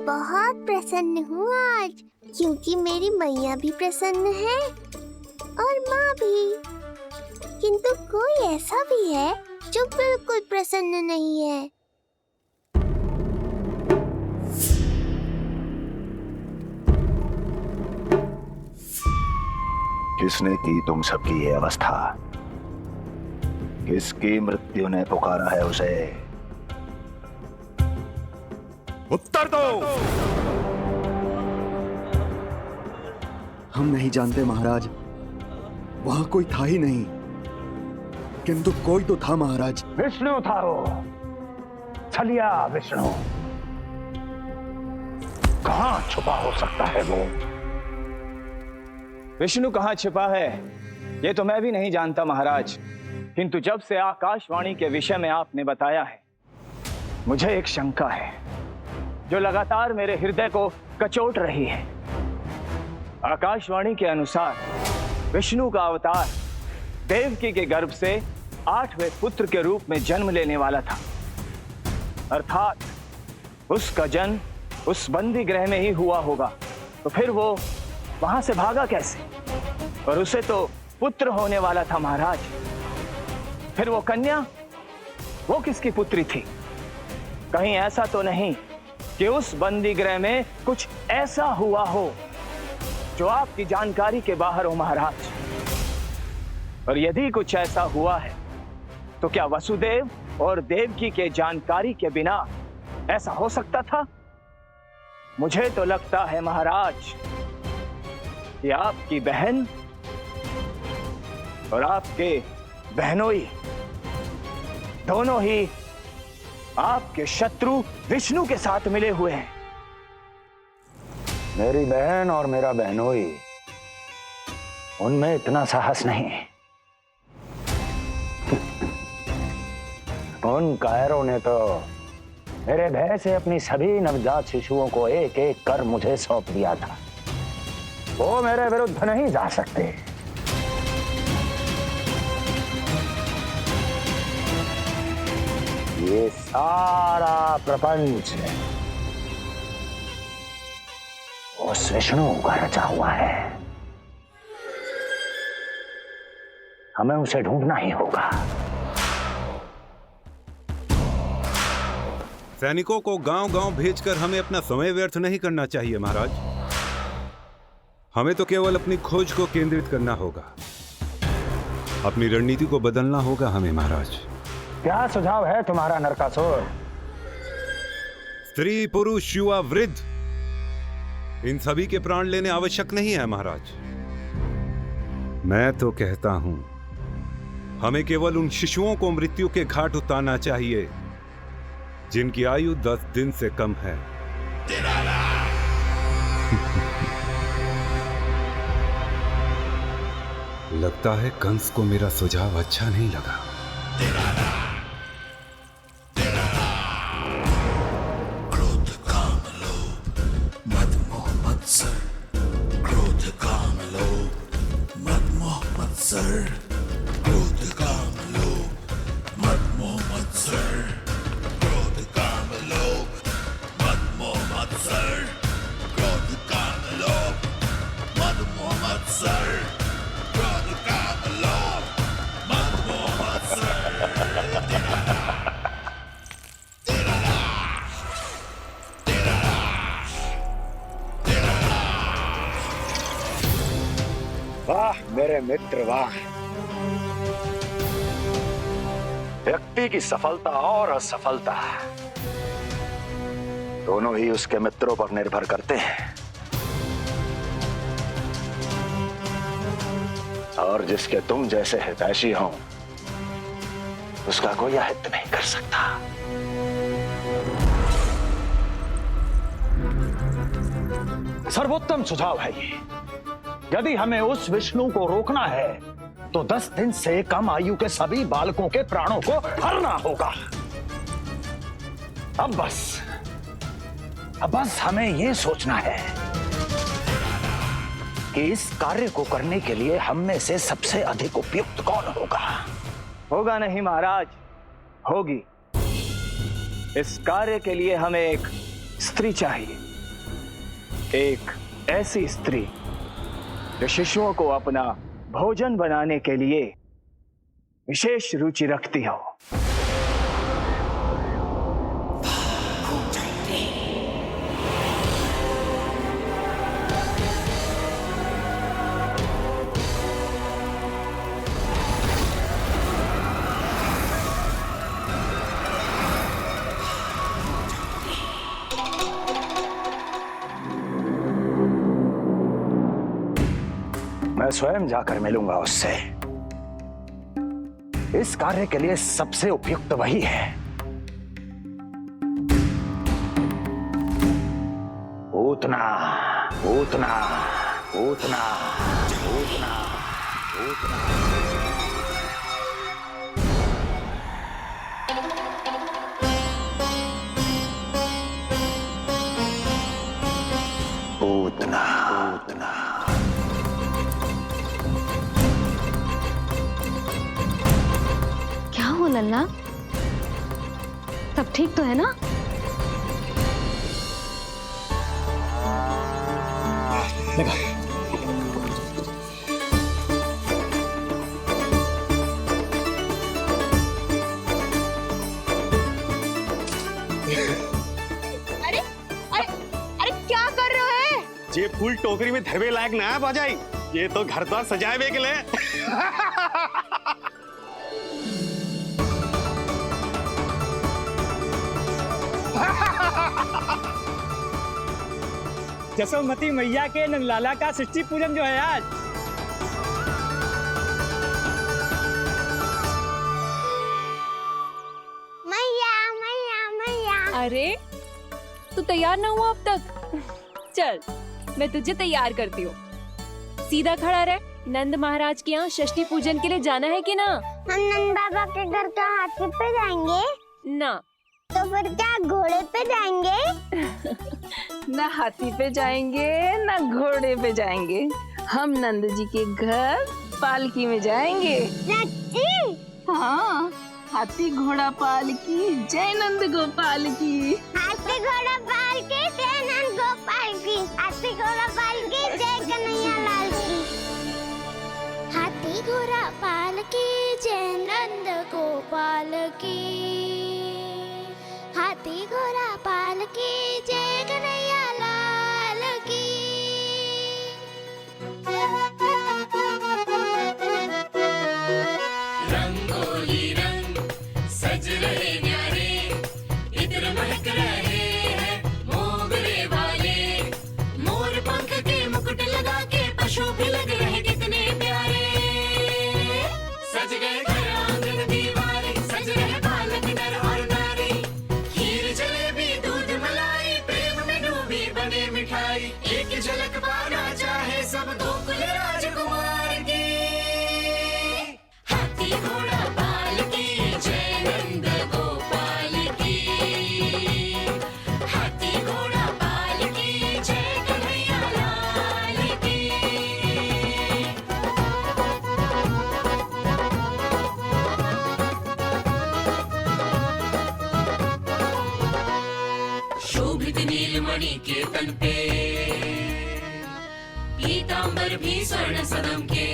बहुत प्रसन्न हूँ आज, क्योंकि मेरी मैया भी प्रसन्न है और माँ भी। किंतु कोई ऐसा भी है जो बिल्कुल प्रसन्न नहीं है। किसने की तुम सबकी ये अवस्था? किसकी मृत्यु ने पुकारा है उसे? उत्तर दो। हम नहीं जानते महाराज, वहां कोई था ही नहीं, किंतु कोई तो था महाराज। विष्णु था वो, छलिया विष्णु। कहां छुपा हो सकता है वो? विष्णु कहाँ छिपा है ये तो मैं भी नहीं जानता महाराज, किंतु जब से आकाशवाणी के विषय में आपने बताया है, मुझे एक शंका है जो लगातार मेरे हृदय को कचोट रही है। आकाशवाणी के अनुसार विष्णु का अवतार देवकी के गर्भ से 8वें पुत्र के रूप में जन्म लेने वाला था, अर्थात उसका जन्म उस बंदी गृह में ही हुआ होगा। तो फिर वो वहां से भागा कैसे? और उसे तो पुत्र होने वाला था महाराज। फिर वो कन्या, वो किसकी पुत्री थी? कहीं ऐसा तो नहीं कि उस बंदी गृह में कुछ ऐसा हुआ हो जो आपकी जानकारी के बाहर हो महाराज? और यदि कुछ ऐसा हुआ है तो क्या वसुदेव और देवकी के जानकारी के बिना ऐसा हो सकता था? मुझे तो लगता है महाराज कि आपकी बहन और आपके बहनोई दोनों ही आपके शत्रु विष्णु के साथ मिले हुए हैं। मेरी बहन और मेरा बहनोई, उनमें इतना साहस नहीं। उन कायरों ने तो मेरे भय से अपनी सभी नवजात शिशुओं को एक एक कर मुझे सौंप दिया था। वो मेरे विरुद्ध नहीं जा सकते। ये सारा प्रपंच उस विष्णु का रचा हुआ है। हमें उसे ढूंढना ही होगा। सैनिकों को गांव-गांव भेजकर हमें अपना समय व्यर्थ नहीं करना चाहिए महाराज। हमें तो केवल अपनी खोज को केंद्रित करना होगा। अपनी रणनीति को बदलना होगा हमें महाराज। क्या सुझाव है तुम्हारा नरकासुर? स्त्री, पुरुष, युवा, वृद्ध, इन सभी के प्राण लेने आवश्यक नहीं है महाराज। मैं तो कहता हूं हमें केवल उन शिशुओं को मृत्यु के घाट उतारना चाहिए जिनकी आयु 10 दिन से कम है। लगता है कंस को मेरा सुझाव अच्छा नहीं लगा। क्रोध काम लोभ मद मोह मत्सर, क्रोध काम लोभ मद मोह मत्सर, क्रोध काम लोभ मद मोह मत्सर, क्रोध काम लोभ मद मोह मत्सर, क्रोध काम लोभ मद मोह मत्सर, क्रोध काम लोभ मद मोह मत्सर। वाह मेरे मित्र वाह। व्यक्ति की सफलता और असफलता दोनों ही उसके मित्रों पर निर्भर करते हैं, और जिसके तुम जैसे हितैषी हों उसका कोई अहित नहीं कर सकता। सर्वोत्तम सुझाव है ये। यदि हमें उस विष्णु को रोकना है तो 10 दिन से कम आयु के सभी बालकों के प्राणों को हरना होगा। अब बस हमें यह सोचना है कि इस कार्य को करने के लिए हम में से सबसे अधिक उपयुक्त कौन होगा। होगा नहीं महाराज, होगी। इस कार्य के लिए हमें एक स्त्री चाहिए, एक ऐसी स्त्री जो शिशुओं को अपना भोजन बनाने के लिए विशेष रुचि रखती हो। मैं स्वयं जाकर मिलूंगा उससे। इस कार्य के लिए सबसे उपयुक्त वही है। पूतना, पूतना, पूतना, पूतना, पूतना। पूतना, पूतना। क्या हो लल्ला, सब ठीक तो है ना? लगा। अरे अरे अरे क्या कर रहे हो? ये फूल टोकरी में धरवे लायक ना है बाजाई, ये तो घर द्वार सजाए के लिए। जसोमती मैया के नंदलाला का सृष्टि पूजन जो है आज। मैया मैया मैया। अरे तू तैयार ना हुआ अब तक? चल मैं तुझे तैयार करती हूँ। सीधा खड़ा रह। नंद महाराज के यहाँ षष्ठी पूजन के लिए जाना है कि ना? हम नंद बाबा के घर का हाथी पे जाएंगे? ना। तो फिर क्या घोड़े पे जाएंगे? ना हाथी पे जाएंगे ना घोड़े पे जाएंगे, हम नंद जी के घर पालकी में जाएंगे। सच्ची? हाँ, हाथी घोड़ा पालकी जय नंद गोपाल की। हाथी घोड़ा पाल के जय नंद गोपाल की। हाथी घोड़ा पाल के जय कन्हैया लाल की। हाथी घोड़ा पाल के जय नंद गोपाल की। हाथी घोड़ा पाल के जय कन्हैया लाल की। रंगोली रंग सज रहे न्यारे, इत्र महक रहे हैं मोगरे वाले। मोर पंख के मुकुट लगा के पशु भी लग रहे कितने प्यारे। सज गए घर आंगन दीवारे, सज रहे बालक नर और नारी। खीर जलेबी दूध मलाई, प्रेम में डूबी बने मिठाई। एक झलक पाना चाहे सब गोकुल राजकुमार की। हाथी घोड़ा पाल की जय नंद गोपाल की। हाथी घोड़ा पाल की जय कन्हैया लाल की। शोभित नीलमणि के तन पे, पीतांबर भी स्वर्ण सदम के।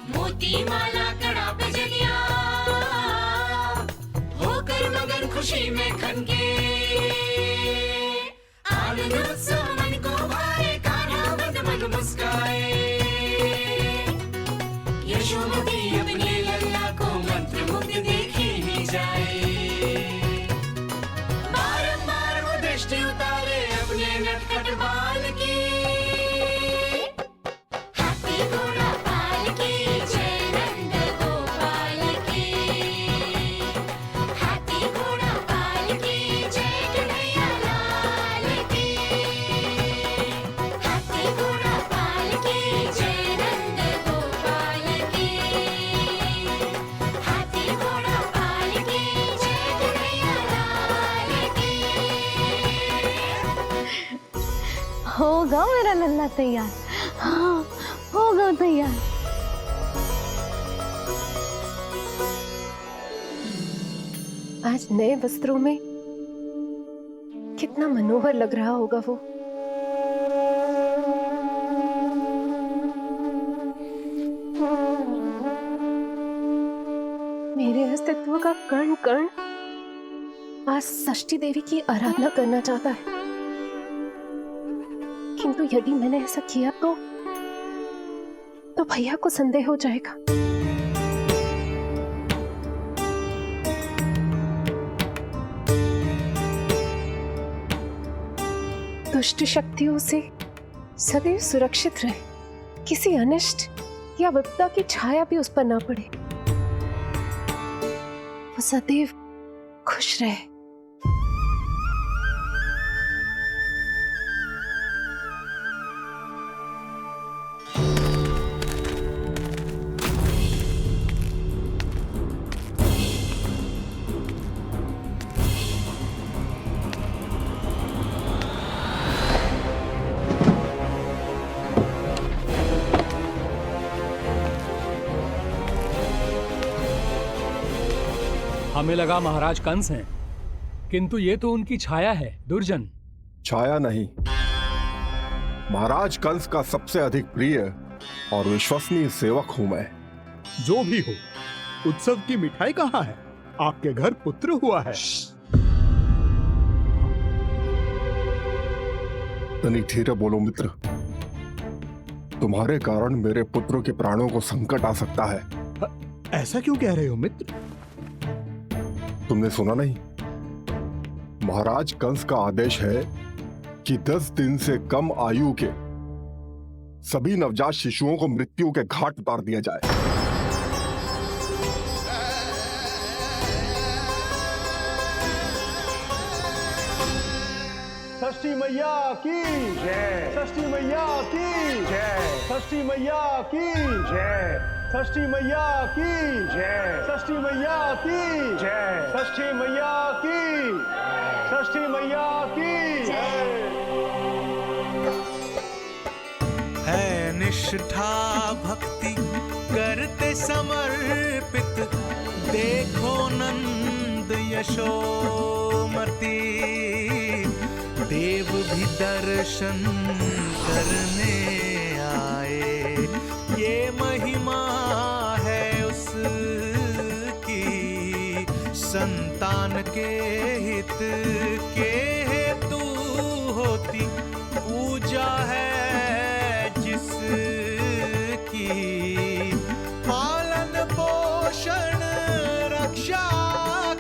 मोती माला कड़ा बजनिया, होकर मगन खुशी में खनके। आनंद उत्सव मन को भाए, कान्हा मद मद मुस्काए। यशोमती अपने लल्ला को मंत्र मुग्ध देखी ही जाए। बारंबार वो दृष्टि उतारे अपने नटखट बाल की। हाथी घोड़ा पाल की जय नंद गोपाल की। हाथी घोड़ा पाल की जय कन्हैया लाल की। हाथी घोड़ा पाल की जय नंद गोपाल की। हाथी घोड़ा पाल की जय कन्हैया लाल की। होगा मेरा लल्ला तैयार। हाँ होगा तैयार। आज नए वस्त्रों में कितना कितना मनोहर लग रहा होगा वो। मेरे अस्तित्व का कण कण आज षष्ठी देवी की आराधना करना चाहता है, किंतु यदि मैंने ऐसा किया तो भैया को संदेह हो जाएगा। दुष्ट शक्तियों से सदैव सुरक्षित रहे, किसी अनिष्ट या विपदा की छाया भी उस पर ना पड़े, वो सदैव खुश रहे। हमें लगा महाराज कंस हैं, किंतु ये तो उनकी छाया है दुर्जन। छाया नहीं, महाराज कंस का सबसे अधिक प्रिय और विश्वसनीय सेवक हूं मैं। जो भी हो, उत्सव की मिठाई कहाँ है? आपके घर पुत्र हुआ है। तनिक धीरे बोलो मित्र, तुम्हारे कारण मेरे पुत्र के प्राणों को संकट आ सकता है। ऐसा क्यों कह रहे हो मित्र? तुमने सुना नहीं? महाराज कंस का आदेश है कि 10 दिन से कम आयु के सभी नवजात शिशुओं को मृत्यु के घाट उतार दिया जाए। षष्ठी मैया की जय, षष्ठी मैया की जय, षष्ठी मैया की जय, षष्ठी मैया की जय, षष्ठी मैया की जय, षष्ठी मैया की, षष्ठी मैया की जय। है निष्ठा भक्ति करते समर्पित, देखो नंद यशोमती, देव भी दर्शन करने आए, ये महिमा है उसकी, संतान के हित के हेतु होती पूजा है जिसकी, पालन पोषण रक्षा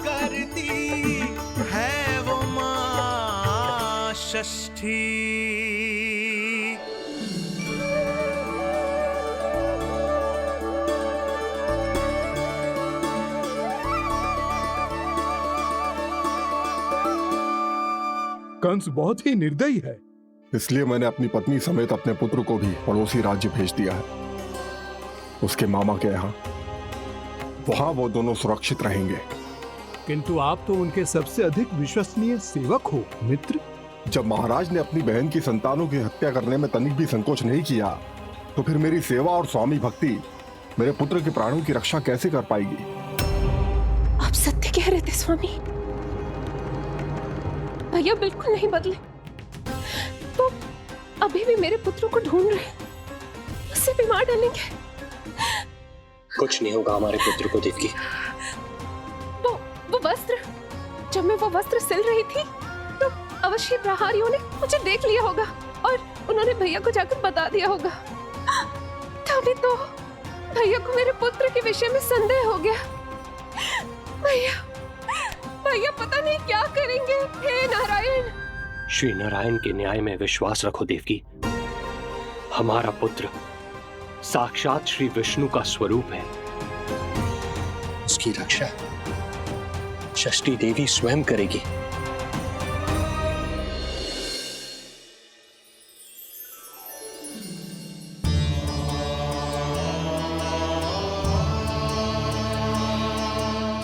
करती है वो मां षष्ठी। कंस बहुत ही निर्दयी है। इसलिए मैंने अपनी पत्नी समेत अपने पुत्र को भी पड़ोसी राज्य भेज दिया है, उसके मामा के यहाँ। वहां वो दोनों सुरक्षित रहेंगे। किंतु आप तो उनके सबसे अधिक विश्वसनीय सेवक हो मित्र। जब महाराज ने अपनी बहन की संतानों की हत्या करने में तनिक भी संकोच नहीं किया, तो फिर मेरी सेवा और स्वामी भक्ति मेरे पुत्र के प्राणों की रक्षा कैसे कर पाएगी? आप सत्य कह रहे थे स्वामी, भैया बिल्कुल नहीं बदले। वो अभी भी मेरे पुत्र को ढूंढ रहे हैं, उसे भी मार डालेंगे। कुछ नहीं होगा हमारे पुत्र को देवकी। वो वस्त्र, जब मैं वो वस्त्र सिल रही थी तो अवश्य प्रहारियों ने मुझे देख लिया होगा और उन्होंने भैया को जाकर बता दिया होगा। तभी तो भैया को मेरे पुत्र के विषय में संदेह हो गया। भैया पता नहीं क्या करेंगे। हे नारायण! श्री नारायण के न्याय में विश्वास रखो देवकी। हमारा पुत्र साक्षात श्री विष्णु का स्वरूप है। उसकी रक्षा षष्ठी देवी स्वयं करेगी।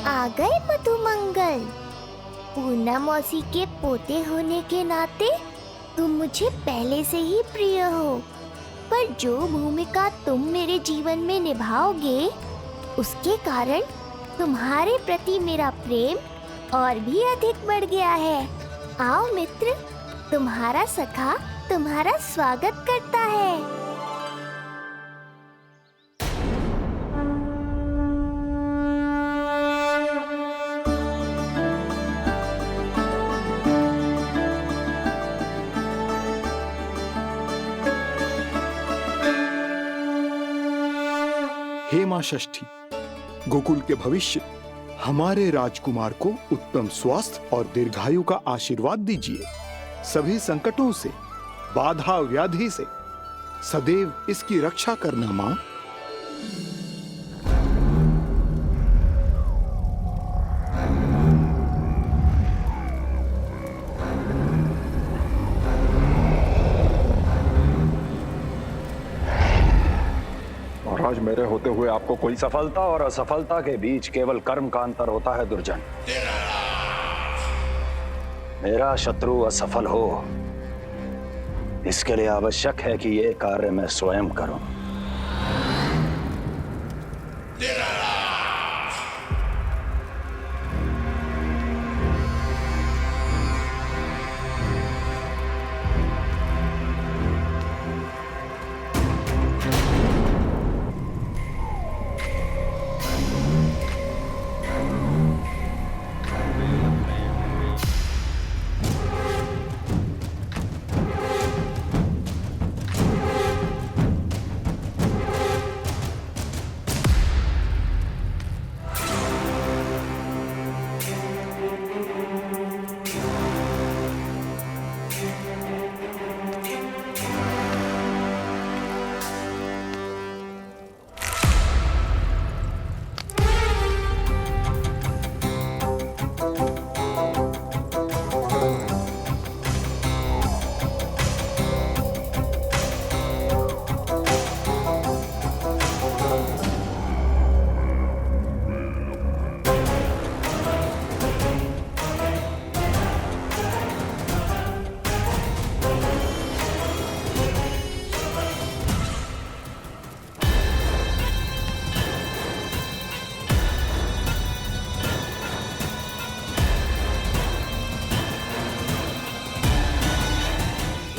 आ गए मधुमंगल। पूर्णा मौसी के पोते होने के नाते तुम मुझे पहले से ही प्रिय हो, पर जो भूमिका तुम मेरे जीवन में निभाओगे उसके कारण तुम्हारे प्रति मेरा प्रेम और भी अधिक बढ़ गया है। आओ मित्र, तुम्हारा सखा तुम्हारा स्वागत करता है। हे मां षष्ठी, गोकुल के भविष्य हमारे राजकुमार को उत्तम स्वास्थ्य और दीर्घायु का आशीर्वाद दीजिए। सभी संकटों से, बाधा व्याधि से सदैव इसकी रक्षा करना मां। महाराज, मेरे होते हुए आपको कोई सफलता और असफलता के बीच केवल कर्म का अंतर होता है दुर्जन। मेरा शत्रु असफल हो, इसके लिए आवश्यक है कि ये कार्य मैं स्वयं करूं।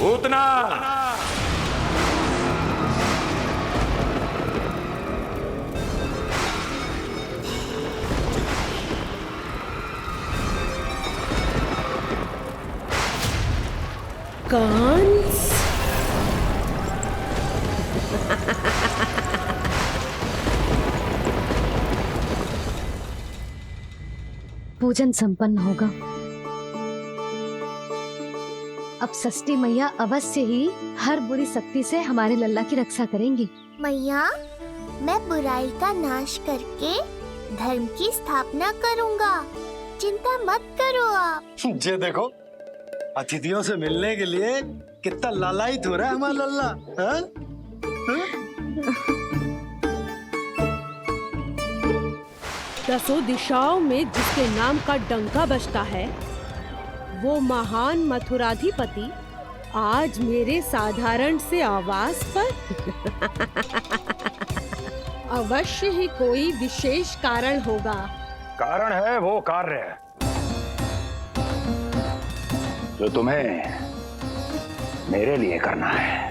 उतना कंस। पूजन संपन्न होगा। अब षष्ठी मैया अवश्य ही हर बुरी शक्ति से हमारे लल्ला की रक्षा करेंगी। मैया, मैं बुराई का नाश करके धर्म की स्थापना करूंगा, चिंता मत करो आप। जे देखो, अतिथियों से मिलने के लिए कितना लालायित हो रहा है हमारा लल्ला। हाँ? दसों दिशाओं में जिसके नाम का डंका बजता है, वो महान मथुराधिपति आज मेरे साधारण से आवास पर। अवश्य ही कोई विशेष कारण होगा। कारण है वो कार्य जो तुम्हें मेरे लिए करना है।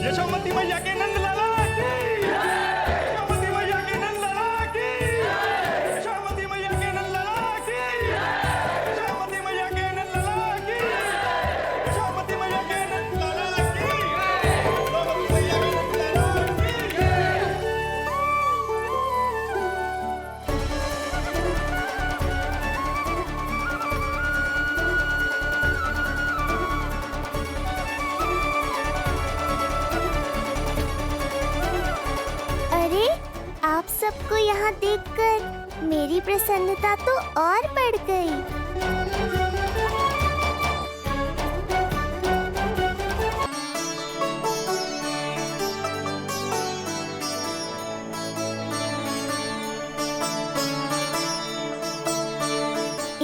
यशोमती मैया के नंद लाला की, यशोमती मैया के नंद लाला की, यशोमती मैया के नंद लाला की, यशोमती मैया के नंद लाला की, यशोमती मैया के नंद लाला की, यशोमती मैया के नंद लाला की। अरे, आप सबको यहाँ देखकर मेरी प्रसन्नता तो और बढ़ गई।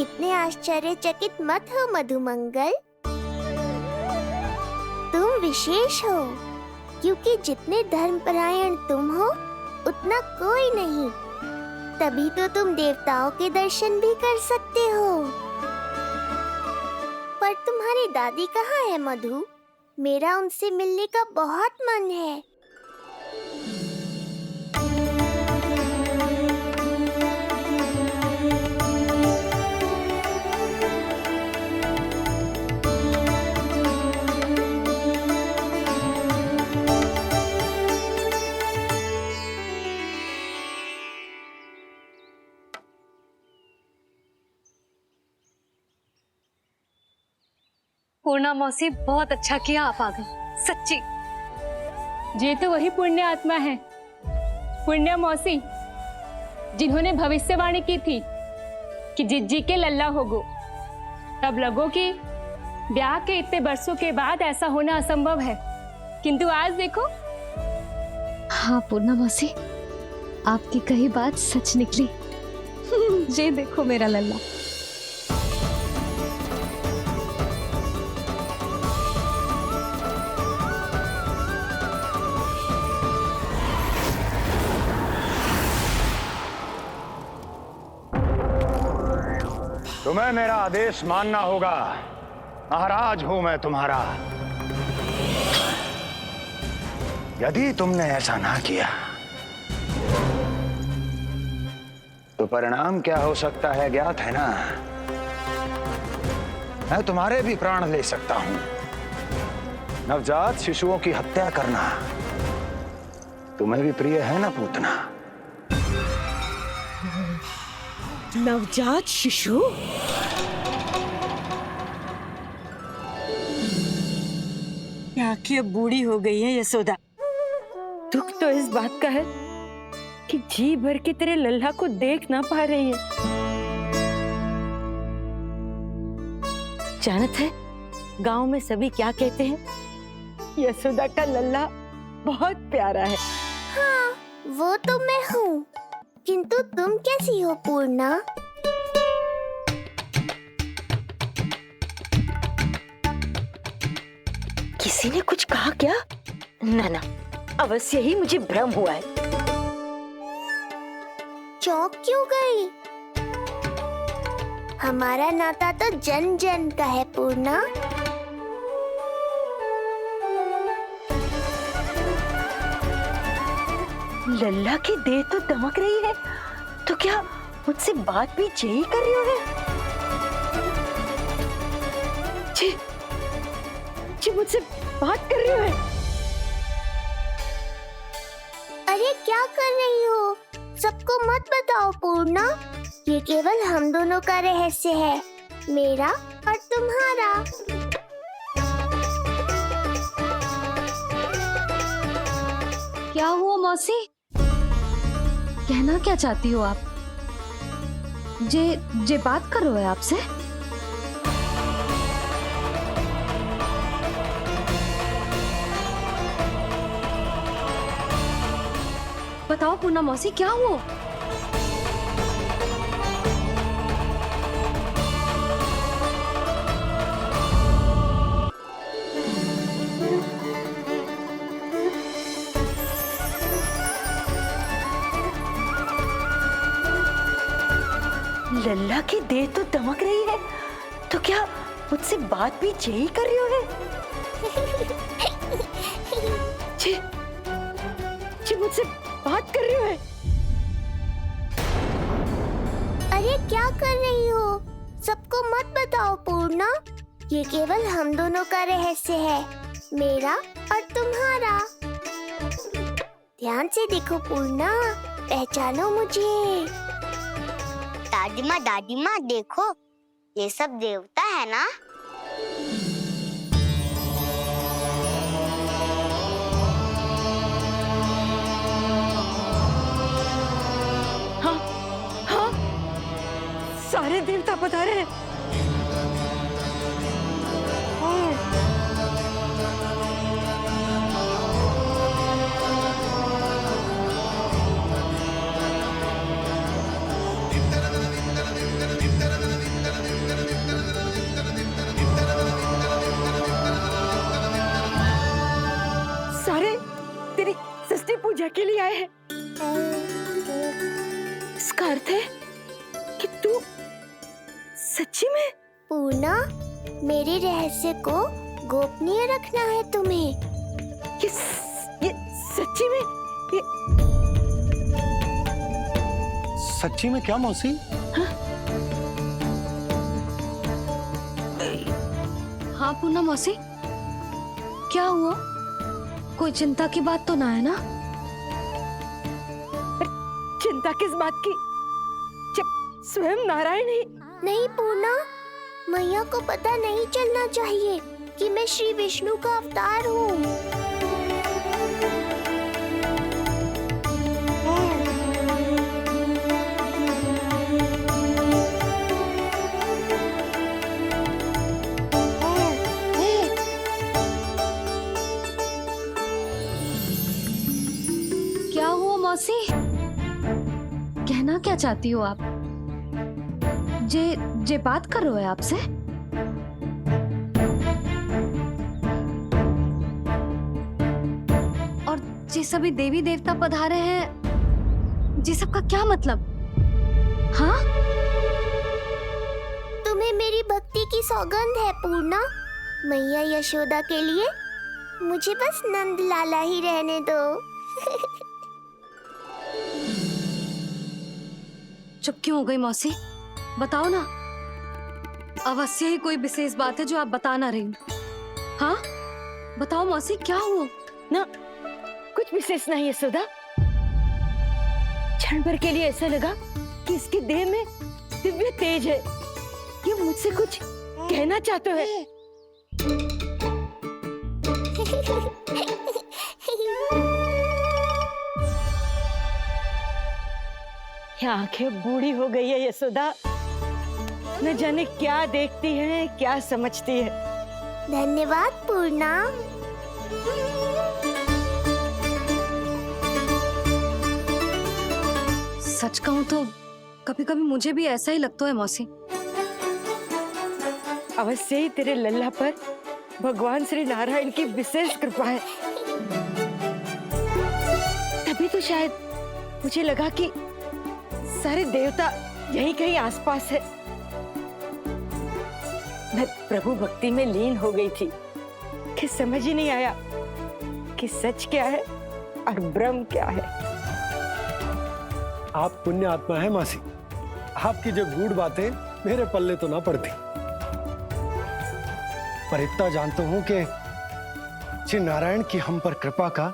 इतने आश्चर्यचकित मत हो मधुमंगल, तुम विशेष हो। क्योंकि जितने धर्मपरायण तुम हो उतना कोई नहीं। तभी तो तुम देवताओं के दर्शन भी कर सकते हो। पर तुम्हारी दादी कहाँ है मधु? मेरा उनसे मिलने का बहुत मन है। पूर्णा मौसी, बहुत अच्छा किया आप आ गए, सच्ची। ये तो वही पुण्य आत्मा है, पुण्य मौसी, जिन्होंने भविष्यवाणी की थी कि जिज्जी के लल्ला होगो। तब लगो कि ब्याह के इतने बरसों के बाद ऐसा होना असंभव है, किंतु आज देखो। हाँ पूर्णा मौसी, आपकी कही बात सच निकली। ये देखो मेरा लल्ला। तुम्हें मेरा आदेश मानना होगा। महाराज हूं मैं तुम्हारा। यदि तुमने ऐसा ना किया तो परिणाम क्या हो सकता है ज्ञात है ना? मैं तुम्हारे भी प्राण ले सकता हूं। नवजात शिशुओं की हत्या करना तुम्हें भी प्रिय है ना पूतना? नवजात शिशु? क्या कि अब बूढ़ी हो गई है यशोदा। दुख तो इस बात का है कि जी भर के तेरे लल्ला को देख ना पा रही है। जानत है गांव में सभी क्या कहते हैं? यशोदा का लल्ला बहुत प्यारा है। हाँ, वो तो मैं हूँ, किंतु तुम कैसी हो पूर्णा? किसी ने कुछ कहा क्या? ना ना, अवश्य ही मुझे भ्रम हुआ है। चौंक क्यों गई? हमारा नाता तो जन जन का है पूर्णा। लल्ला की देह तो दमक रही है, तो क्या मुझसे बात भी यही कर रही हो? जी, जी मुझसे बात कर रही हो? अरे क्या कर रही हो? सबको मत बताओ पूर्णा। ये केवल हम दोनों का रहस्य है, मेरा और तुम्हारा। क्या हुआ मौसी? कहना क्या चाहती हो आप? जे बात कर रहे हो आपसे? बताओ पूर्णा मौसी, क्या हुआ? लल्ला की देह तो दमक रही है, तो क्या मुझसे बात भी यही कर रही हो? जी, जी मुझसे बात कर रही हो? अरे क्या कर रही हो? सबको मत बताओ पूर्णा। ये केवल हम दोनों का रहस्य है, मेरा और तुम्हारा। ध्यान से देखो पूर्णा, पहचानो मुझे। दादी माँ देखो, ये सब देवता है ना? हाँ, हाँ, सारे देवता पधारे हैं। सारे के लिए आए हैं। इसका अर्थ है कि तू सच्ची में। पूर्णा, मेरे रहस्य को गोपनीय रखना है तुम्हें। ये सच्ची में, सच्ची में क्या मौसी? हाँ पूर्णा मौसी, क्या हुआ? कोई चिंता की बात तो ना है ना? चिंता किस बात की, जब स्वयं नारायण ही। नहीं पूर्णा, मैया को पता नहीं चलना चाहिए कि मैं श्री विष्णु का अवतार हूँ। क्या हुआ मौसी? कहना क्या चाहती हो आप? जे बात कर रहे हो आपसे? और जे सभी देवी देवता पधारे हैं, जे सबका क्या मतलब? हाँ? तुम्हें मेरी भक्ति की सौगंध है पूर्णा। मैया यशोदा के लिए मुझे बस नंद लाला ही रहने दो। चुप क्यों हो गई मौसी? बताओ ना। अवश्य ही कोई विशेष बात है जो आप बता ना रही। हाँ बताओ मौसी, क्या हुआ? ना कुछ विशेष नहीं है यशोदा। क्षण भर के लिए ऐसा लगा कि इसके देह में दिव्य तेज है। ये मुझसे कुछ कहना चाहते हैं। ये आंखें बूढ़ी हो गई है यशोदा, न जाने क्या देखती है, क्या समझती है। धन्यवाद पूर्णा। सच कहूं तो कभी कभी मुझे भी ऐसा ही लगता है मौसी। अवश्य ही तेरे लल्ला पर भगवान श्री नारायण की विशेष कृपा है। तभी तो शायद मुझे लगा कि सारे देवता यहीं कहीं आसपास है। मैं प्रभु भक्ति में लीन हो गई थी कि समझ ही नहीं आया कि सच क्या है और भ्रम क्या है। आप पुण्य आत्मा है मासी, आपकी जो गूढ़ बातें मेरे पल्ले तो ना पड़ती, पर इतना जानता हूं कि श्री नारायण की हम पर कृपा का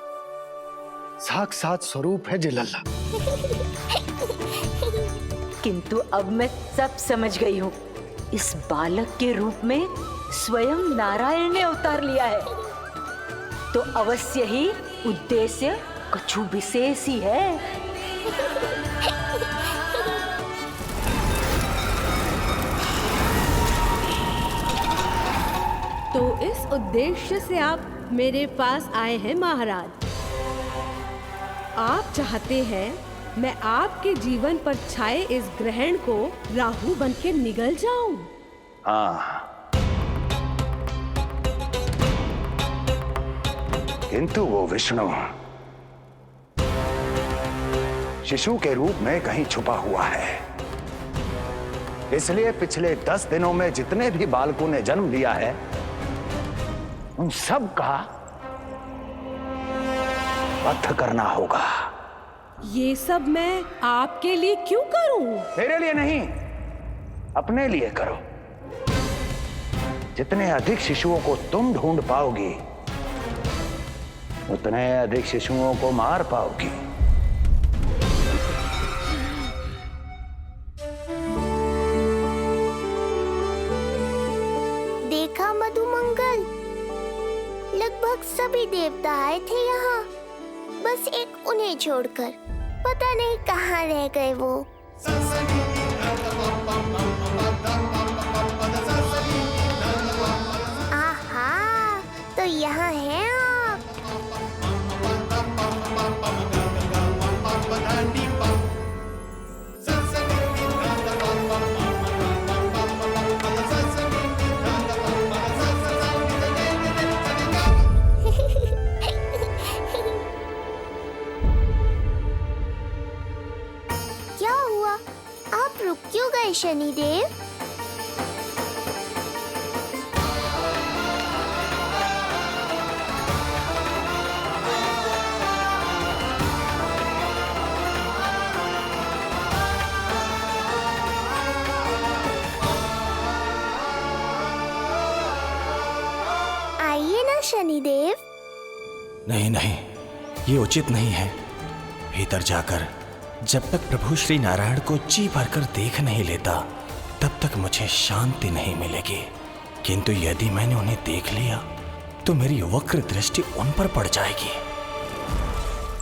साक्षात स्वरूप है जी लल्ला। किंतु अब मैं सब समझ गई हूँ। इस बालक के रूप में स्वयं नारायण ने अवतार लिया है, तो अवश्य ही उद्देश्य कुछ विशेष ही है। तो इस उद्देश्य से आप मेरे पास आए हैं महाराज। आप चाहते हैं मैं आपके जीवन पर छाए इस ग्रहण को राहु बन के निगल जाऊं? हाँ, किंतु वो विष्णु शिशु के रूप में कहीं छुपा हुआ है। इसलिए पिछले 10 दिनों में जितने भी बालकों ने जन्म लिया है, उन सब का वध करना होगा। ये सब मैं आपके लिए क्यों करूं? मेरे लिए नहीं, अपने लिए करो। जितने अधिक शिशुओं को तुम ढूंढ पाओगी, उतने अधिक शिशुओं को मार पाओगी। देखा मधुमंगल, लगभग सभी देवता आए थे यहाँ, बस एक उन्हें छोड़कर। पता नहीं कहाँ रह गए वो। आहा, तो यहाँ हैं आप। शनिदेव। आइए ना शनिदेव। नहीं नहीं, ये उचित नहीं है। भीतर जाकर जब तक प्रभु श्री नारायण को जी भरकर देख नहीं लेता तब तक मुझे शांति नहीं मिलेगी। किंतु यदि मैंने उन्हें देख लिया तो मेरी वक्र दृष्टि उन पर पड़ जाएगी।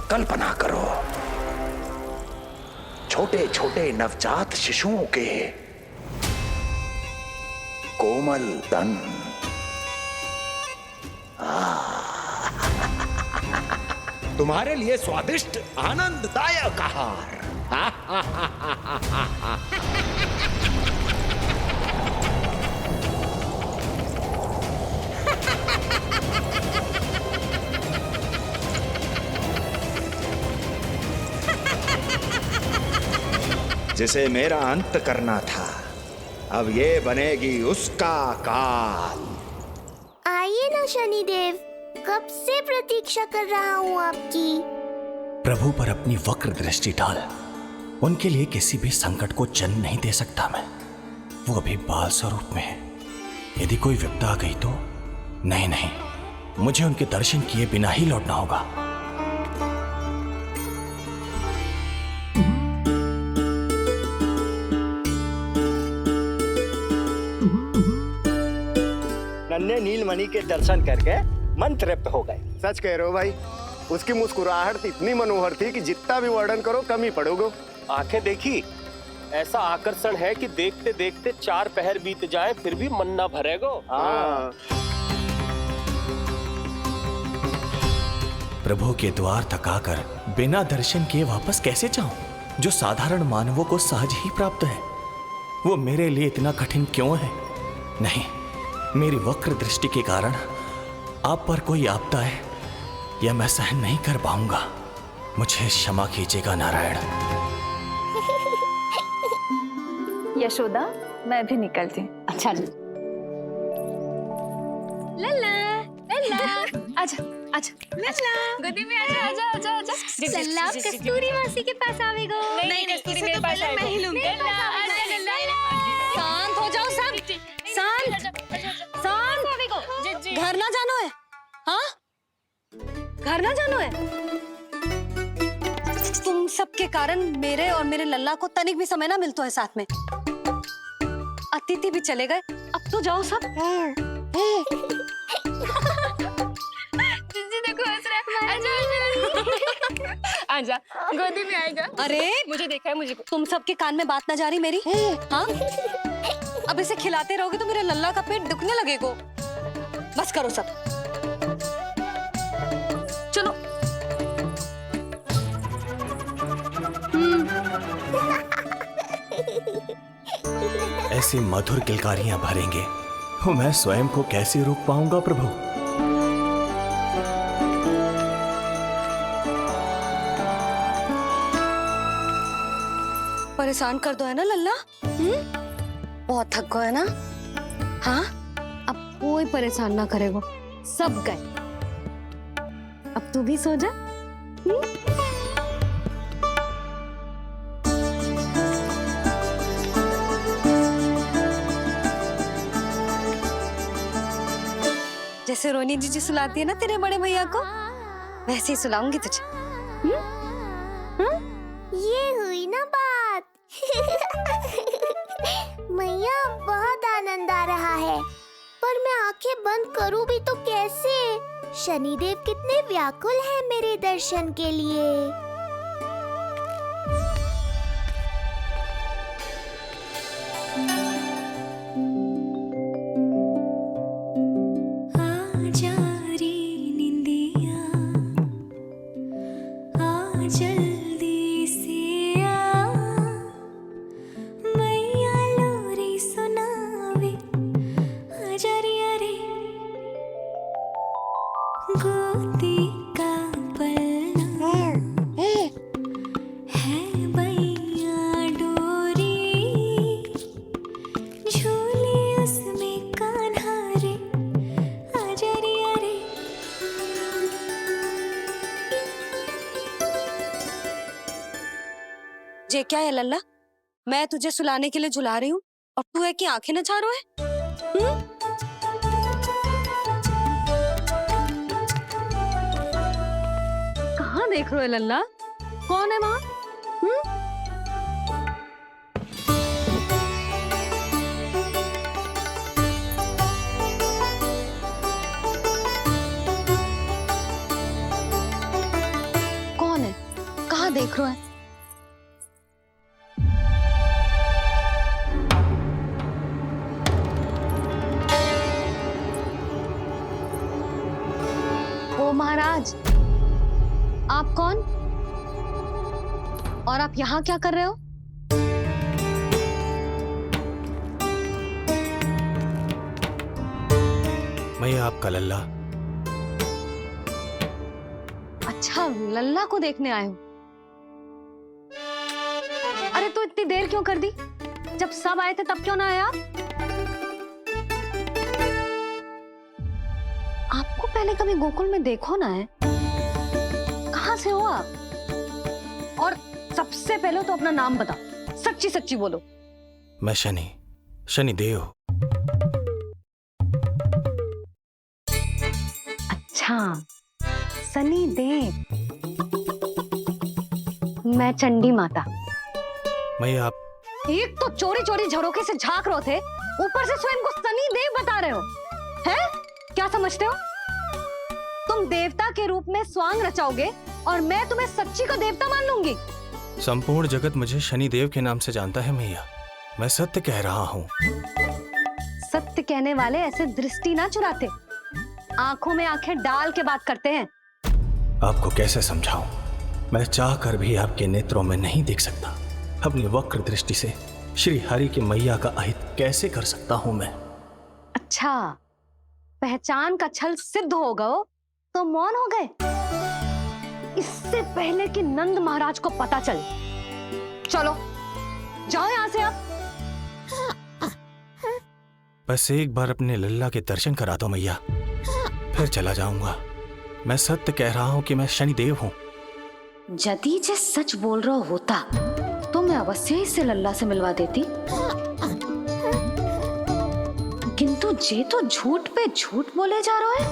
कल्पना करो, छोटे छोटे नवजात शिशुओं के कोमल तन, तुम्हारे लिए स्वादिष्ट आनंददायक आहार। जिसे मेरा अंत करना था, अब ये बनेगी उसका काल। आइए ना शनिदेव, कब से प्रतीक्षा कर रहा हूँ आपकी। प्रभु पर अपनी वक्र दृष्टि डाल। उनके लिए किसी भी संकट को जन्म नहीं दे सकता मैं। वो अभी बाल स्वरूप में है। यदि कोई विपदा आ गई तो नहीं नहीं, मुझे उनके दर्शन किए बिना ही लौटना होगा। नन्हे नीलमणि के दर्शन करके मन तृप्त हो गए। सच कह रहे हो भाई, उसकी मुस्कुराहट इतनी मनोहर थी कि जितना भी वर्णन करो कम ही पड़ोगे। आंखें देखी, ऐसा आकर्षण है कि देखते देखते 4 पहर बीत जाए फिर भी मन ना भरेगो। प्रभु के द्वार तक आकर बिना दर्शन किए वापस कैसे जाऊं, जो साधारण मानवों को सहज ही प्राप्त है। वो मेरे लिए इतना कठिन क्यों है? नहीं, मेरी वक्र दृष्टि के कारण आप पर कोई आपदा है या मैं सहन नहीं कर पाऊंगा। मुझे क्षमा कीजिएगा नारायण। यशोदा, मैं भी निकलती। अच्छा लल्ला लल्ला, आजा आजा लल्ला, गोदी में आजा आजा आजा आजा। लल्ला, आप कस्तूरी मासी के पास आवेगो। नहीं कस्तूरी मेरे पास आएगा। मैं ही लूंगी। लल्ला आजा लल्ला, शांत हो जाओ सब, शांत शांत। घर ना जानो है? हाँ, घर ना जानो है? तुम सबके कारण मेरे और मेरे लल्ला को तनिक भी समय ना मिलता है साथ में। अतिथि भी चले गए, अब तो जाओ सब। जिज्जी देखो हंस रहा है। आजा आजा, गोदी में आएगा। अरे मुझे देखा है, मुझे तुम सबके कान में बात ना जा रही मेरी? हाँ, अब इसे खिलाते रहोगे तो मेरे लल्ला का पेट दुखने लगेगा। बस करो सब, चलो। ऐसी मधुर किलकारियां भरेंगे तो मैं स्वयं को कैसे रोक पाऊंगा प्रभु? परेशान कर दो है ना लल्ला? बहुत थक गए ना? हाँ, अब कोई परेशान ना करेगा, सब गए। अब तू भी सो जा। जैसे रोनी जीजी सुलाती है ना तेरे बड़े भैया को, वैसे ही सुलाऊंगी तुझे। ये हुई ना बात। मैया, बहुत आनंद आ रहा है, पर मैं आंखें बंद करूं भी तो कैसे? शनिदेव कितने व्याकुल हैं मेरे दर्शन के लिए। जे क्या है लल्ला, मैं तुझे सुलाने के लिए झुला रही हूँ और तू है कि आंखें नचा रहा है। कहाँ देख रहे हो लल्ला? कौन है वहाँ? कौन है? कहाँ देख रहे हो? ओ महाराज, आप कौन और आप यहाँ क्या कर रहे हो? मैं आपका लल्ला। अच्छा, लल्ला को देखने आए हो? अरे तो इतनी देर क्यों कर दी? जब सब आए थे तब क्यों ना आए आप? आपको पहले कभी गोकुल में देखो ना है? कहाँ से हो आप? और सबसे पहले तो अपना नाम बताओ, सच्ची सच्ची बोलो। मैं शनिदेव। अच्छा, सनी देव। मैं चंडी माता। मैं आप एक तो चोरी चोरी झरोखे से झांक रहे थे, ऊपर से स्वयं को सनी देव बता रहे हो, हैं? क्या समझते हो? तुम देवता के रूप में स्वांग रचाओगे और मैं तुम्हें सच्ची का देवता मान लूंगी? संपूर्ण जगत मुझे शनिदेव के नाम से जानता है मैया। मैं सत्य कह रहा हूँ। सत्य कहने वाले ऐसे दृष्टि ना चुराते, आंखों में आंखें डाल के बात करते हैं। आपको कैसे समझाऊं? मैं चाह कर भी आपके नेत्रों में नहीं देख सकता। अपनी वक्र दृष्टि से श्री हरि की मैया का अहित कैसे कर सकता हूं मैं? अच्छा, पहचान का छल सिद्ध हो गया तो मौन हो गए? इससे पहले कि नंद महाराज को पता चले। चलो जाओ यहां से अब। बस एक बार अपने लल्ला के दर्शन करा दो मैया, फिर चला जाऊंगा। मैं सत्य कह रहा हूं कि मैं शनिदेव हूं। यदि जे सच बोल रहा होता तो मैं अवश्य ही इसे लल्ला से मिलवा देती, किंतु जे तो झूठ पे झूठ बोले जा रहा है।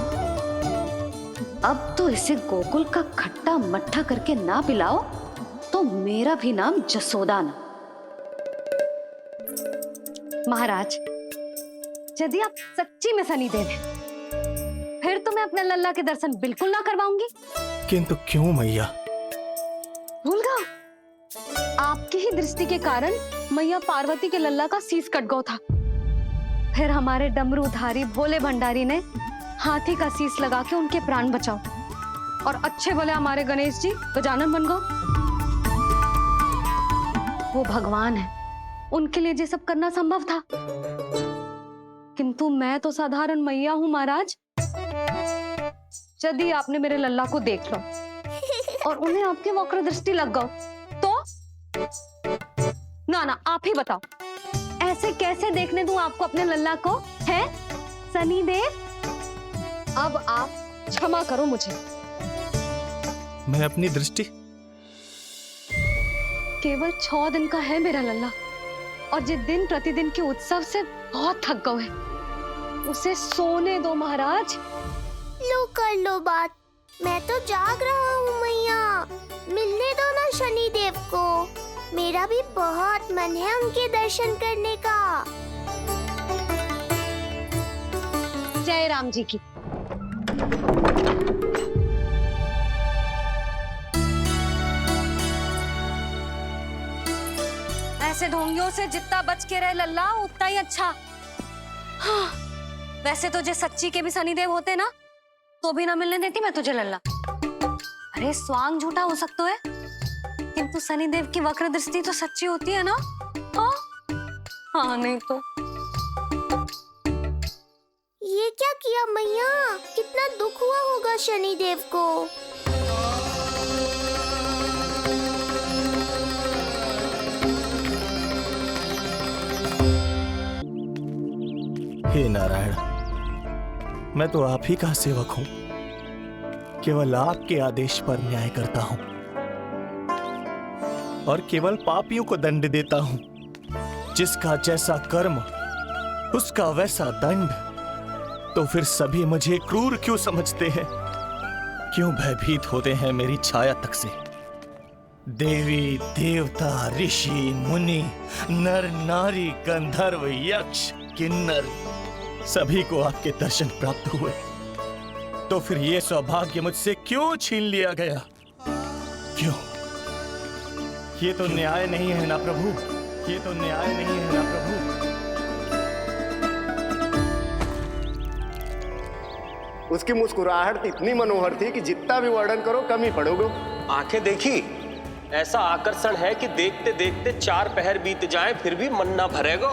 अब तो इसे गोकुल का खट्टा मट्ठा करके ना पिलाओ तो मेरा भी नाम जसोदा ना। महाराज, यदि आप सच्ची में शनिदेव हैं, फिर तो मैं अपने लल्ला के दर्शन बिल्कुल ना करवाऊंगी। किंतु क्यों मैया? भूल गया? आपकी ही दृष्टि के कारण मैया पार्वती के लल्ला का शीश कट गया था। फिर हमारे डमरूधारी भोले भंडारी ने हाथी का शीश लगा के उनके प्राण बचाओ, और अच्छे भले हमारे गणेश जी गजानन बन गए। वो भगवान है, उनके लिए ये सब करना संभव था, किंतु मैं तो साधारण मैया हूं महाराज। यदि आपने मेरे लल्ला को देख लो और उन्हें आपकी वक्र दृष्टि लग गई तो? ना आप ही बताओ, ऐसे कैसे देखने दूं आपको अपने लल्ला को, है शनिदेव? अब आप क्षमा करो मुझे। मैं अपनी दृष्टि केवल 6 दिन का है मेरा लल्ला, और जिस दिन प्रतिदिन के उत्सव से बहुत थक गए हैं, उसे सोने दो महाराज। लो कर लो बात, मैं तो जाग रहा हूँ मैया, मिलने दो ना शनिदेव को। मेरा भी बहुत मन है उनके दर्शन करने का। जय राम जी की। ऐसे ढोंगियों से जितना बच के रहे लल्ला उतना ही अच्छा। हाँ, वैसे तो जे सच्ची के भी शनिदेव होते ना तो भी ना मिलने देती मैं तुझे लल्ला। अरे स्वांग झूठा हो सकता है, किंतु शनिदेव की वक्र दृष्टि तो सच्ची होती है ना? हाँ नहीं तो। ये क्या किया मैया? कितना दुख हुआ होगा शनिदेव को। हे नारायण, मैं तो आप ही का सेवक हूं, केवल आपके आदेश पर न्याय करता हूं। और केवल पापियों को दंड देता हूं। जिसका जैसा कर्म उसका वैसा दंड। तो फिर सभी मुझे क्रूर क्यों समझते हैं? क्यों भयभीत होते हैं मेरी छाया तक से? देवी देवता ऋषि मुनि नर नारी गंधर्व यक्ष किन्नर सभी को आपके दर्शन प्राप्त हुए। तो फिर ये सौभाग्य मुझसे क्यों छीन लिया गया? क्यों? ये तो न्याय नहीं है ना प्रभु, ये तो न्याय नहीं है ना प्रभु। उसकी मुस्कुराहट इतनी मनोहर थी कि जितना भी वर्णन करो कम ही पड़ोगे। आंखें देखी, ऐसा आकर्षण है कि देखते देखते 4 पहर बीत जाए फिर भी मन ना भरेगो।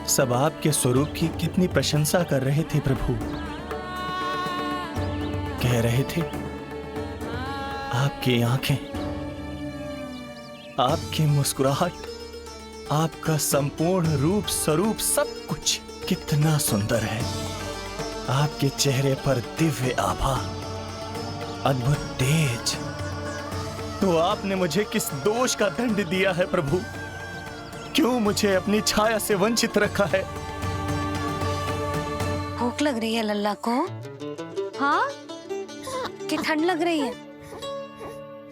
सब आपके स्वरूप की कितनी प्रशंसा कर रहे थे प्रभु। कह रहे थे आपकी आंखें, आपकी मुस्कुराहट, आपका संपूर्ण रूप स्वरूप सब कुछ कितना सुंदर है। आपके चेहरे पर दिव्य आभा, अद्भुत तेज। तो आपने मुझे किस दोष का दंड दिया है प्रभु? क्यों मुझे अपनी छाया से वंचित रखा है? भूख लग रही है लल्ला को? हाँ? कि ठंड लग रही है?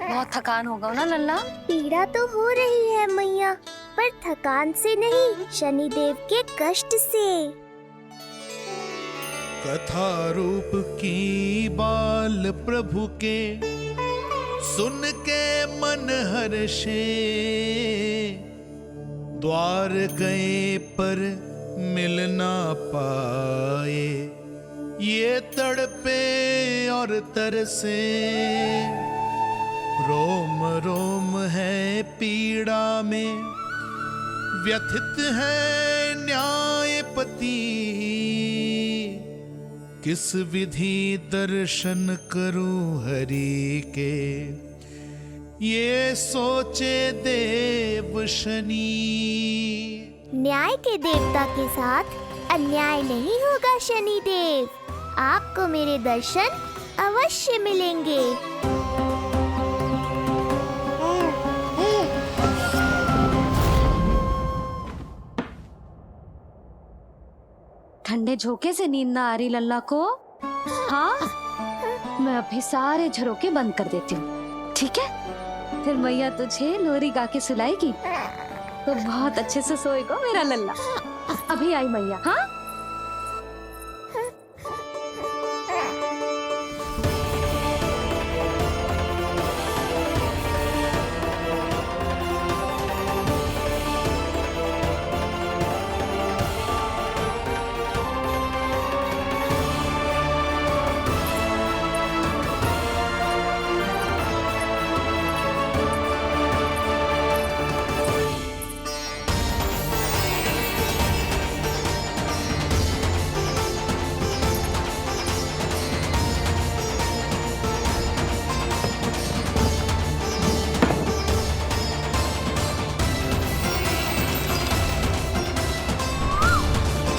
बहुत थकान होगा ना लल्ला? पीड़ा तो हो रही है मैया, पर थकान से नहीं, शनिदेव के कष्ट से। कथा रूप की बाल प्रभु के सुन के मन हर्षे, द्वार गए पर मिल ना पाए, ये तड़पे और तरसे, रोम रोम है पीड़ा में, व्यथित है न्यायपति, किस विधि दर्शन करूं हरि के, ये सोचे देव शनि। न्याय के देवता के साथ अन्याय नहीं होगा शनिदेव, आपको मेरे दर्शन अवश्य मिलेंगे। ठंडे झोंके से नींद ना आ रही लल्ला को? हाँ, मैं अभी सारे झरोके बंद कर देती हूँ, ठीक है? फिर मैया तुझे लोरी गा के सुलाएगी तो बहुत अच्छे से सोएगा मेरा लल्ला। अभी आई मैया। हाँ?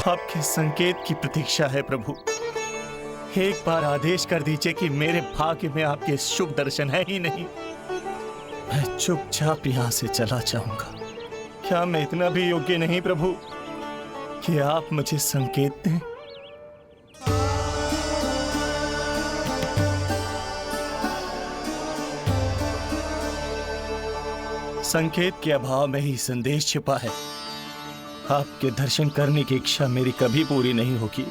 आपके संकेत की प्रतीक्षा है प्रभु। एक बार आदेश कर दीजिए कि मेरे भाग्य में आपके शुभ दर्शन है ही नहीं, मैं चुपचाप यहां से चला जाऊंगा। क्या मैं इतना भी योग्य नहीं प्रभु कि आप मुझे संकेत दें? संकेत के अभाव में ही संदेश छिपा है। आपके दर्शन करने की इच्छा मेरी कभी पूरी नहीं होगी।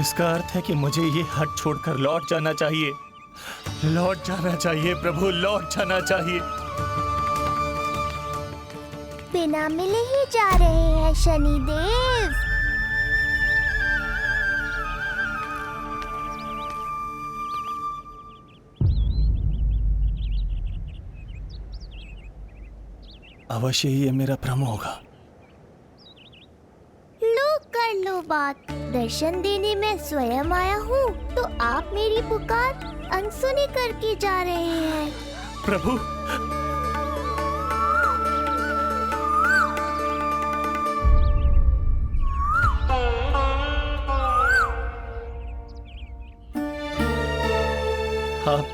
इसका अर्थ है कि मुझे ये हट छोड़कर लौट जाना चाहिए। लौट जाना चाहिए प्रभु, लौट जाना चाहिए। बिना मिले ही जा रहे हैं शनिदेव। अवश्य ही ये मेरा भ्रम होगा। लो कर लो बात, दर्शन देने मैं स्वयं आया हूँ तो आप मेरी पुकार अनसुनी करके जा रहे हैं। प्रभु,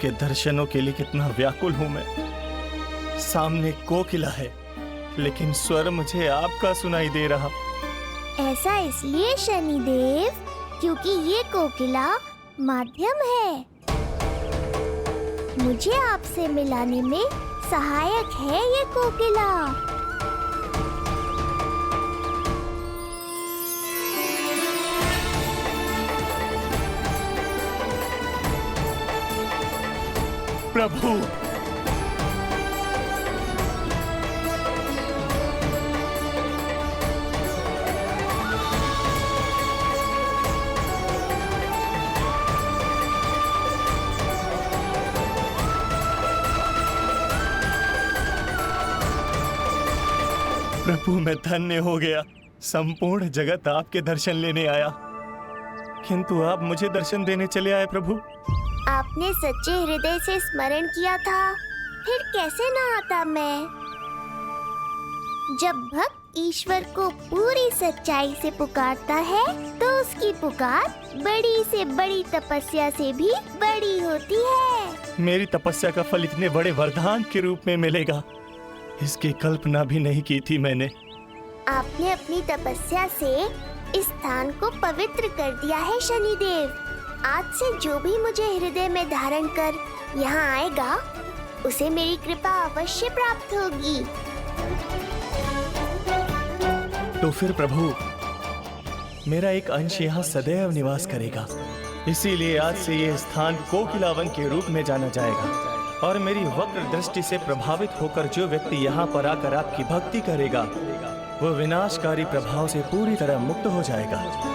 आपके दर्शनों के लिए कितना व्याकुल हूं मैं। सामने कोकिला है, लेकिन स्वर मुझे आपका सुनाई दे रहा। ऐसा इसलिए शनिदेव क्योंकि ये कोकिला माध्यम है, मुझे आपसे मिलाने में सहायक है ये कोकिला। प्रभु, प्रभु मैं धन्य हो गया। संपूर्ण जगत आपके दर्शन लेने आया, किंतु आप मुझे दर्शन देने चले आए प्रभु। आपने सच्चे हृदय से स्मरण किया था, फिर कैसे ना आता मैं। जब भक्त ईश्वर को पूरी सच्चाई से पुकारता है तो उसकी पुकार बड़ी से बड़ी तपस्या से भी बड़ी होती है। मेरी तपस्या का फल इतने बड़े वरदान के रूप में मिलेगा, इसकी कल्पना भी नहीं की थी मैंने। आपने अपनी तपस्या से इस स्थान को पवित्र कर दिया है शनिदेव। आज से जो भी मुझे हृदय में धारण कर यहाँ आएगा, उसे मेरी कृपा अवश्य प्राप्त होगी। तो फिर प्रभु, मेरा एक अंश यहाँ सदैव निवास करेगा, इसीलिए आज से ये स्थान कोकिलावन के रूप में जाना जाएगा। और मेरी वक्र दृष्टि से प्रभावित होकर जो व्यक्ति यहाँ पर आकर आपकी भक्ति करेगा, वो विनाशकारी प्रभाव से पूरी तरह मुक्त हो जाएगा।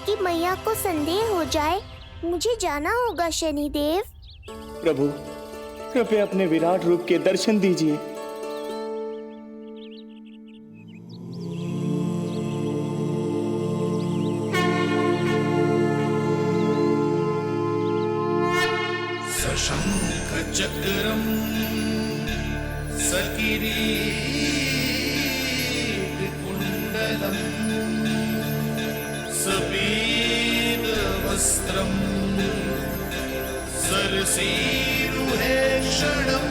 कि मैया को संदेह हो जाए, मुझे जाना होगा शनिदेव। प्रभु, कृपया अपने विराट रूप के दर्शन दीजिए। सशंख चक्रम सकिरीट कुंडलम सबीद वस्त्रम सरसीरुहे क्षणम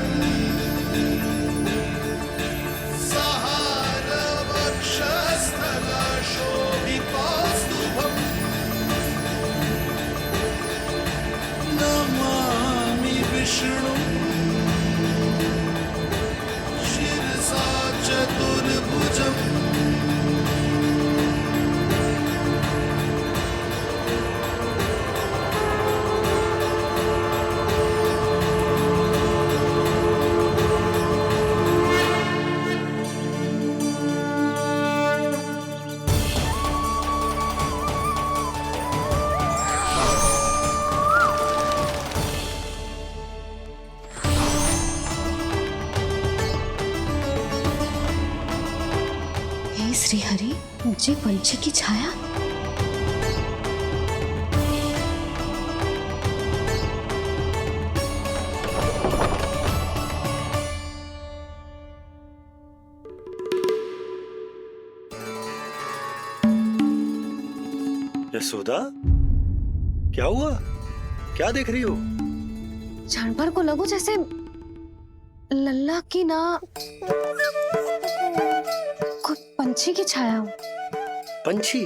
सहार वक्षस्थलशोभितौस्तुभम् नमामि विष्णुं शिरसा चतुर्भुजम् श्री हरि, मुझे पंछी की छाया। यशोदा, क्या हुआ? क्या देख रही हो? जानवर को लगो जैसे लल्ला की ना कोई पंछी की छाया हो। पंछी?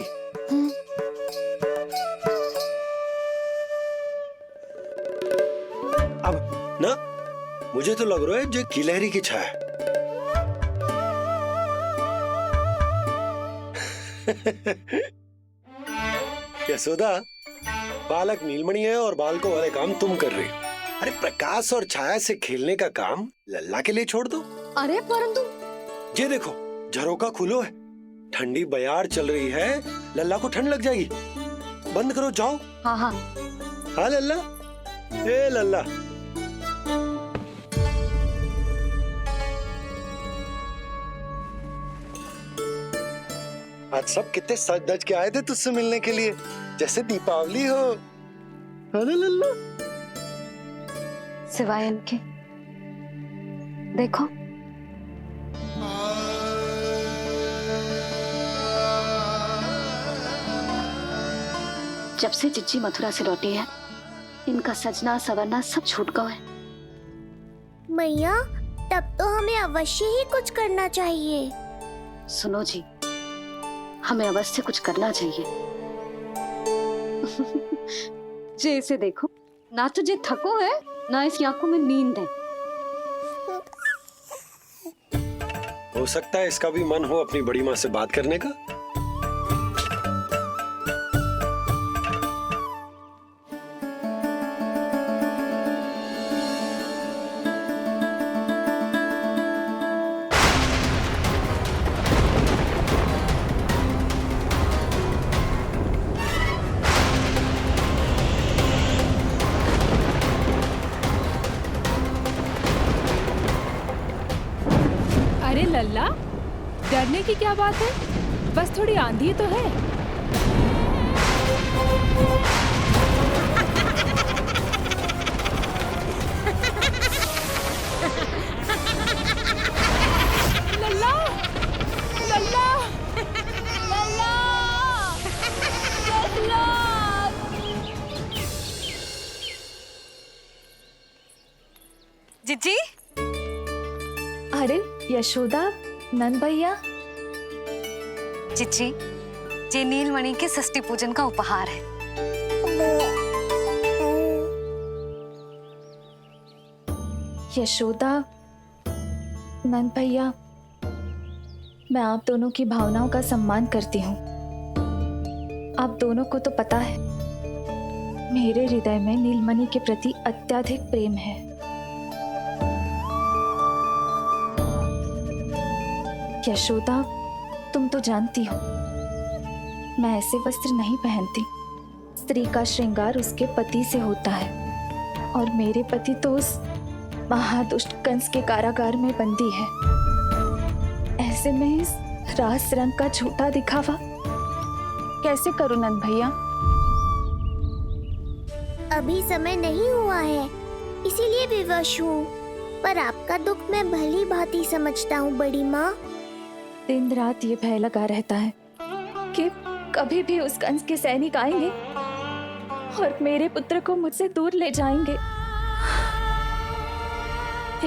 अब ना मुझे तो लग रहा है जो गिलहरी की छाया। यशोदा, बालक नीलमणि है और बालकों वाले काम तुम कर रही हो। अरे प्रकाश और छाया से खेलने का काम लल्ला के लिए छोड़ दो। अरे परंतु ये देखो, झरोका खुलो है, ठंडी बयार चल रही है, लल्ला को ठंड लग जाएगी। बंद करो, जाओ। हाँ हाँ हाँ लल्ला, ए लल्ला। आज सब कितने सज धज के आए थे तुझसे मिलने के लिए, जैसे दीपावली हो। अरे लल्ला। सिवाय इनके देखो, जब से चिच्ची मथुरा से लौटी है, इनका सजना सवरना सब छूट गया है। मैया, तब तो हमें अवश्य ही कुछ करना चाहिए। सुनो जी, हमें अवश्य कुछ करना चाहिए। जे इसे देखो, ना तो जे थको है, ना इसकी आंखों में नींद है। हो सकता है इसका भी मन हो अपनी बड़ी माँ से बात करने का। अरे लल्ला, डरने की क्या बात है? बस थोड़ी आंधी तो है। लल्ला, लल्ला, लल्ला, लल्ला। जिज्जी, अरे यशोदा, नंद भैया। चिच्ची, ये नीलमणि के षष्ठी पूजन का उपहार है। यशोदा, नंद भैया, मैं आप दोनों की भावनाओं का सम्मान करती हूँ। आप दोनों को तो पता है, मेरे हृदय में नीलमणि के प्रति अत्यधिक प्रेम है। यशोदा, तुम तो जानती हो, मैं ऐसे वस्त्र नहीं पहनती। स्त्री का श्रृंगार उसके पति से होता है, और मेरे पति तो उस महादुष्ट कंस के कारागार में बंदी है। ऐसे में इस रास रंग का झूठा दिखावा कैसे करूं नंद भैया? अभी समय नहीं हुआ है, इसीलिए विवश हूँ। पर आपका दुख मैं भली भांति समझता हूँ बड़ी माँ। दिन रात ये भय लगा रहता है कि कभी भी उस कंस के सैनिक आएंगे और मेरे पुत्र को मुझसे दूर ले जाएंगे।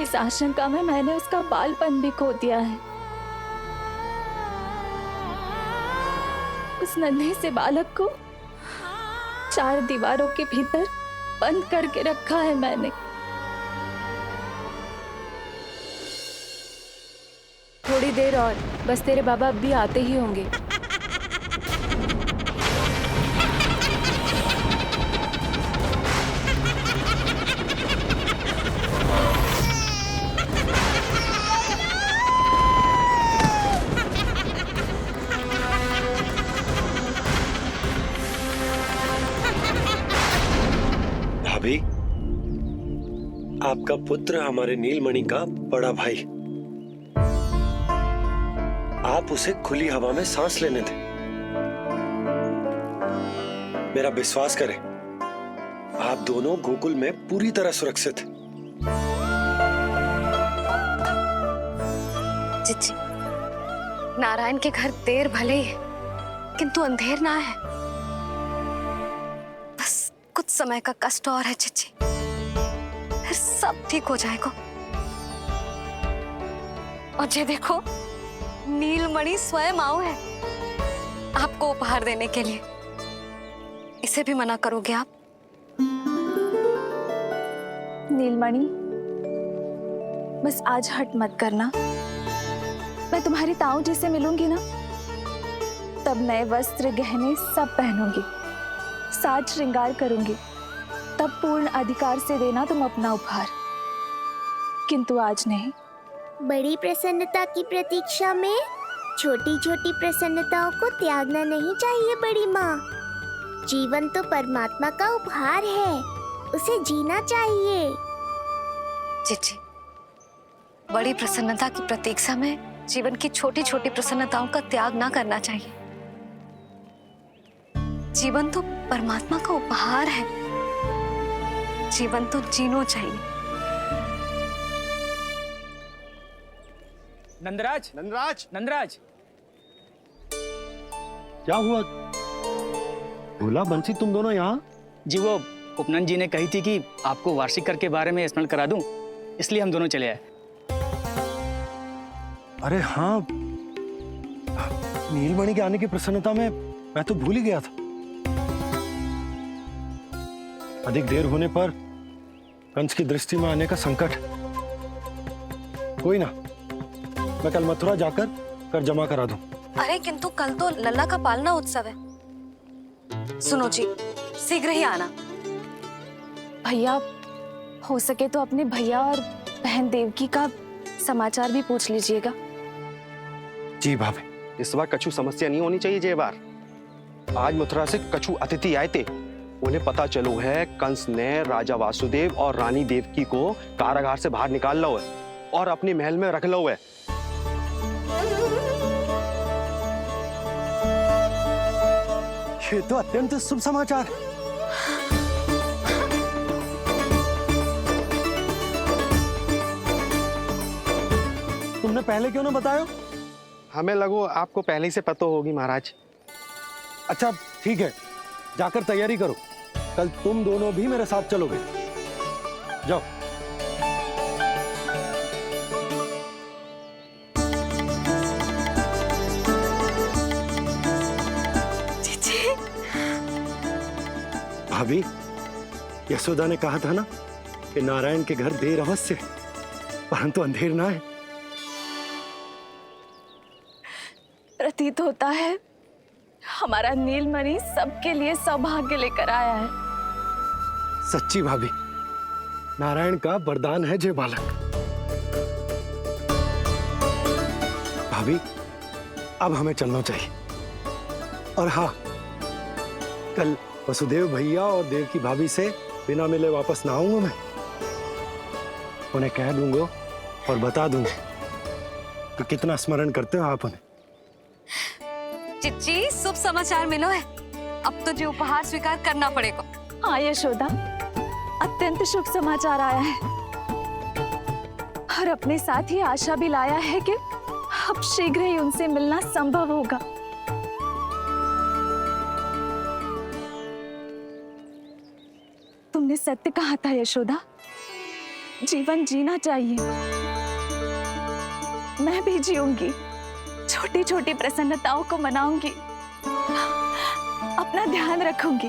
इस आशंका में मैंने उसका बालपन भी खो दिया है। उस नन्हे से बालक को 4 दीवारों के भीतर बंद करके रखा है मैंने। थोड़ी देर और, बस तेरे बाबा अब भी आते ही होंगे। भाभी, आपका पुत्र हमारे नीलमणि का बड़ा भाई। आप उसे खुली हवा में सांस लेने दें। मेरा विश्वास करें, आप दोनों गोकुल में पूरी तरह सुरक्षित हैं। चिच्ची, नारायण के घर देर भले ही है, किंतु अंधेर ना है। बस कुछ समय का कष्ट और है चिच्ची, फिर सब ठीक हो जाएगा। और ये देखो, नीलमणि स्वयं आओ है आपको उपहार देने के लिए। इसे भी मना करोगे आप? नीलमणि, बस आज हट मत करना। मैं तुम्हारी ताऊ जी से मिलूंगी ना, तब नए वस्त्र गहने सब पहनूंगी, साज श्रृंगार करूंगी। तब पूर्ण अधिकार से देना तुम अपना उपहार, किंतु आज नहीं। बड़ी प्रसन्नता की प्रतीक्षा में छोटी छोटी प्रसन्नताओं को त्यागना नहीं चाहिए बड़ी माँ। जीवन तो परमात्मा का उपहार है, उसे जीना चाहिए। चिच्ची, बड़ी प्रसन्नता की प्रतीक्षा में जीवन की छोटी छोटी प्रसन्नताओं का त्याग ना करना चाहिए। जीवन तो परमात्मा का उपहार है, जीवन तो जीना चाहिए। नंदराज, नंदराज, नंदराज, क्या हुआ? भोला बंसी तुम दोनों यहाँ? जी वो उपनंद जी ने कही थी कि आपको वार्षिक कर के बारे में स्मरण करा दूं, इसलिए हम दोनों चले आए। अरे हाँ, नीलमणि के आने की प्रसन्नता में मैं तो भूल ही गया था। अधिक देर होने पर कंस की दृष्टि में आने का संकट। कोई ना, मैं कल मथुरा जाकर कर जमा करा दूं। अरे किंतु कल तो लल्ला का पालना उत्सव है। सुनो जी, शीघ्र ही आना। भैया, हो सके तो अपने भैया और बहन देवकी का समाचार भी पूछ लीजिएगा। जी भाभी, इस बार कछु समस्या नहीं होनी चाहिए। ये बार आज मथुरा से कछु अतिथि आए थे, उन्हें पता चलो है कंस ने राजा वासुदेव और रानी देवकी को कारागार से बाहर निकाल लो है और अपने महल में रख लो है। ये तो अत्यंत शुभ समाचार है। तुमने पहले क्यों ना बताया? हमें लगो आपको पहले ही से पता होगी महाराज। अच्छा ठीक है, जाकर तैयारी करो, कल तुम दोनों भी मेरे साथ चलोगे। जाओ। भाभी, यशोदा ने कहा था ना कि नारायण के घर देर अवश्य परंतु अंधेर ना है। प्रतीत होता है हमारा नीलमणि सबके लिए सौभाग्य लेकर आया है। सच्ची भाभी, नारायण का वरदान है जे बालक। भाभी, अब हमें चलना चाहिए। और हाँ, कल वसुदेव भैया और देवकी भाभी से बिना मिले वापस ना आऊंगा मैं। उन्हें कह दूंगा और बता दूंगा कि कितना स्मरण करते हो आप उन्हें। चिच्ची, शुभ समाचार मिलो है। अब तो जो उपहार स्वीकार करना पड़ेगा। हाँ यशोदा, अत्यंत शुभ समाचार आया है और अपने साथ ही आशा भी लाया है कि अब शीघ्र ही उनसे मिलना संभव होगा। तुमने सत्य कहा था यशोदा, जीवन जीना चाहिए। मैं भी जीऊंगी, छोटी छोटी प्रसन्नताओं को मनाऊंगी, अपना ध्यान रखूंगी,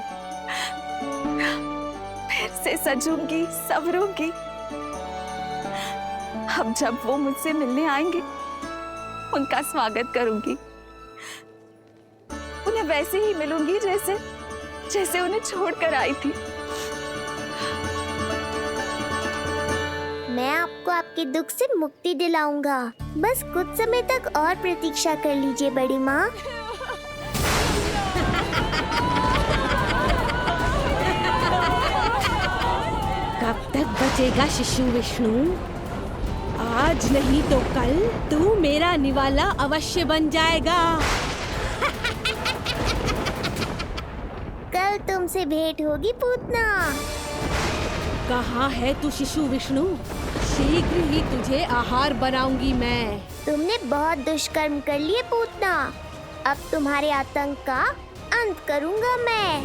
फिर से सजूंगी, संवरूंगी। अब जब वो मुझसे मिलने आएंगे, उनका स्वागत करूंगी। उन्हें वैसे ही मिलूंगी जैसे उन्हें छोड़कर आई थी। मैं आपको आपके दुख से मुक्ति दिलाऊंगा। बस कुछ समय तक और प्रतीक्षा कर लीजिए बड़ी माँ। कब तक बचेगा शिशु विष्णु? आज नहीं तो कल तू मेरा निवाला अवश्य बन जाएगा। कल तुमसे भेंट होगी पूतना। कहाँ है तू शिशु विष्णु? शीघ्र ही तुझे आहार बनाऊंगी मैं। तुमने बहुत दुष्कर्म कर लिए पूतना, अब तुम्हारे आतंक का अंत करूंगा मैं।